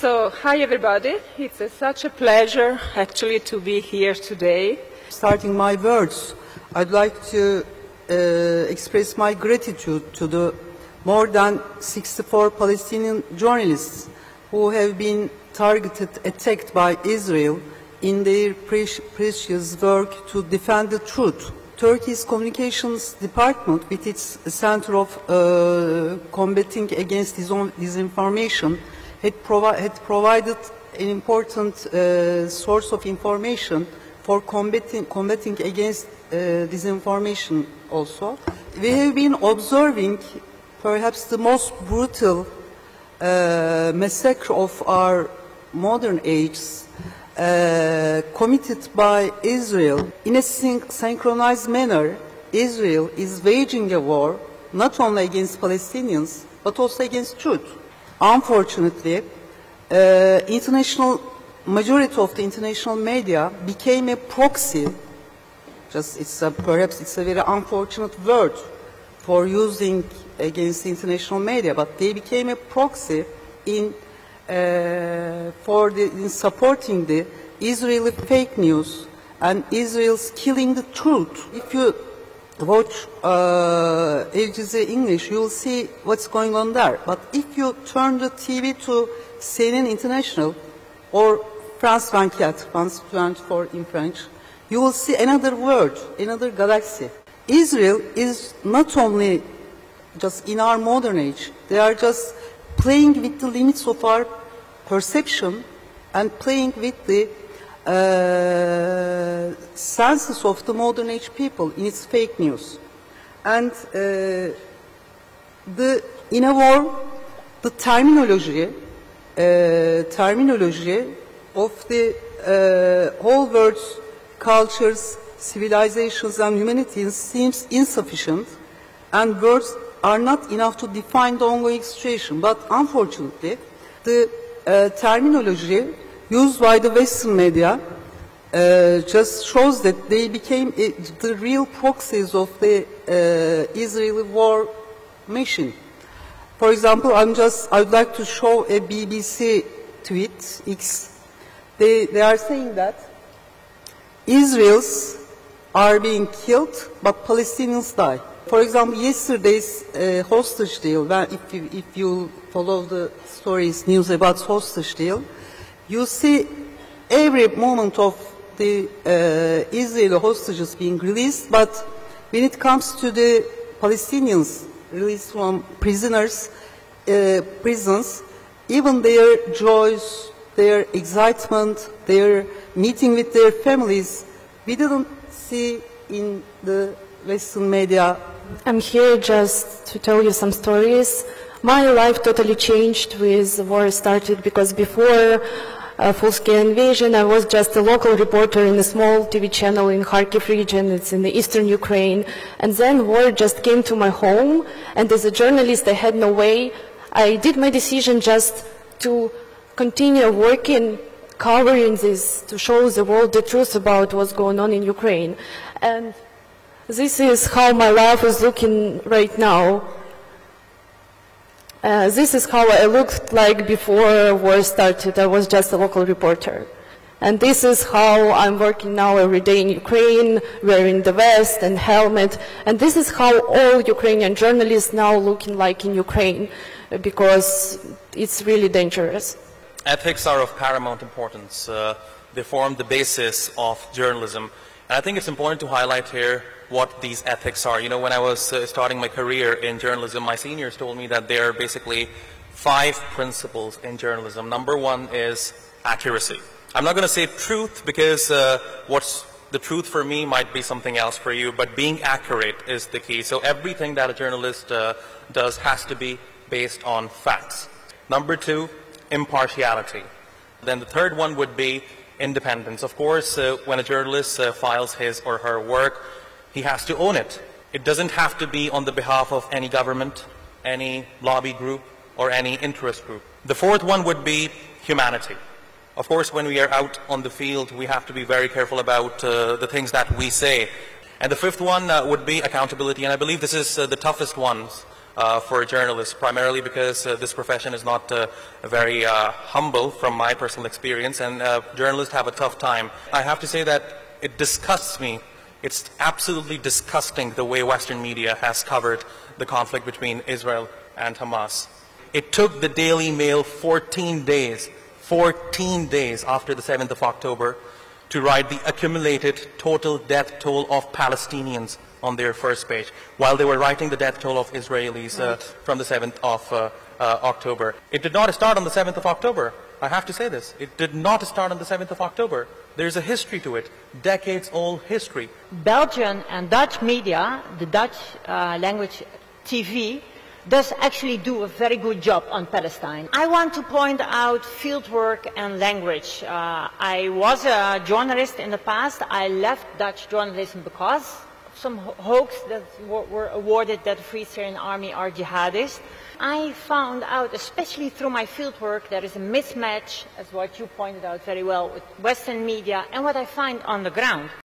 So, hi everybody. It's such a pleasure actually to be here today. Starting my words, I'd like to express my gratitude to the more than 64 Palestinian journalists who have been targeted, attacked by Israel in their precious work to defend the truth. Turkey's communications department, with its center of combating against disinformation, had provided an important source of information for combating against disinformation also. We have been observing perhaps the most brutal massacre of our modern age committed by Israel. In a synchronized manner, Israel is waging a war not only against Palestinians but also against truth. Unfortunately, majority of the international media became a proxy. Perhaps it's a very unfortunate word for using against the international media, but they became a proxy in supporting the Israeli fake news and Israel's killing the truth. If you watch Al Jazeera English, you will see what's going on there. But if you turn the TV to CNN International or France 24, France 24 in French, you will see another world, another galaxy. Israel is not only just in our modern age, they are just playing with the limits of our perception and playing with the senses of the modern age people in its fake news. And in a war, the terminology of the whole world's cultures, civilizations and humanities seems insufficient, and words are not enough to define the ongoing situation. But unfortunately, the terminology used by the Western media just shows that they became the real proxies of the Israeli war machine. For example, I'd like to show a BBC tweet, X. They are saying that Israelis are being killed, but Palestinians die. For example, yesterday's hostage deal, if you follow the stories, news about hostage deal, you see every moment of the Israeli hostages being released, but when it comes to the Palestinians released from prisons, even their joys, their excitement, their meeting with their families, we didn't see in the Western media. I'm here just to tell you some stories. My life totally changed with the war started, because before full-scale invasion, I was just a local reporter in a small TV channel in Kharkiv region. It's in the eastern Ukraine. And then war just came to my home, and as a journalist, I had no way. I did my decision just to continue working, covering this, to show the world the truth about what's going on in Ukraine. And this is how my life is looking right now. This is how I looked like before war started. I was just a local reporter. And this is how I'm working now every day in Ukraine, wearing the vest and helmet. And this is how all Ukrainian journalists now looking like in Ukraine, because it's really dangerous. Ethics are of paramount importance. They form the basis of journalism. And I think it's important to highlight here what these ethics are. You know, when I was starting my career in journalism, my seniors told me that there are basically 5 principles in journalism. Number 1 is accuracy. I'm not going to say truth, because what's the truth for me might be something else for you, but being accurate is the key. So everything that a journalist does has to be based on facts. Number 2, impartiality. Then the third one would be independence. Of course, when a journalist files his or her work, he has to own it. It doesn't have to be on the behalf of any government, any lobby group, or any interest group. The fourth one would be humanity. Of course, when we are out on the field, we have to be very careful about the things that we say. And the fifth one would be accountability, and I believe this is the toughest one for journalists, primarily because this profession is not very humble from my personal experience, and journalists have a tough time. I have to say that it disgusts me. It's absolutely disgusting the way Western media has covered the conflict between Israel and Hamas. It took the Daily Mail 14 days after the 7th of October to write the accumulated total death toll of Palestinians on their first page, while they were writing the death toll of Israelis from the 7th of October. It did not start on the 7th of October. I have to say this. It did not start on the 7th of October. There's a history to it, decades-old history. Belgian and Dutch media, the Dutch language TV, does actually do a very good job on Palestine. I want to point out fieldwork and language. I was a journalist in the past. I left Dutch journalism because of some hoax that were awarded that the Free Syrian Army are jihadists. I found out, especially through my fieldwork, there is a mismatch, as what you pointed out very well, with Western media and what I find on the ground.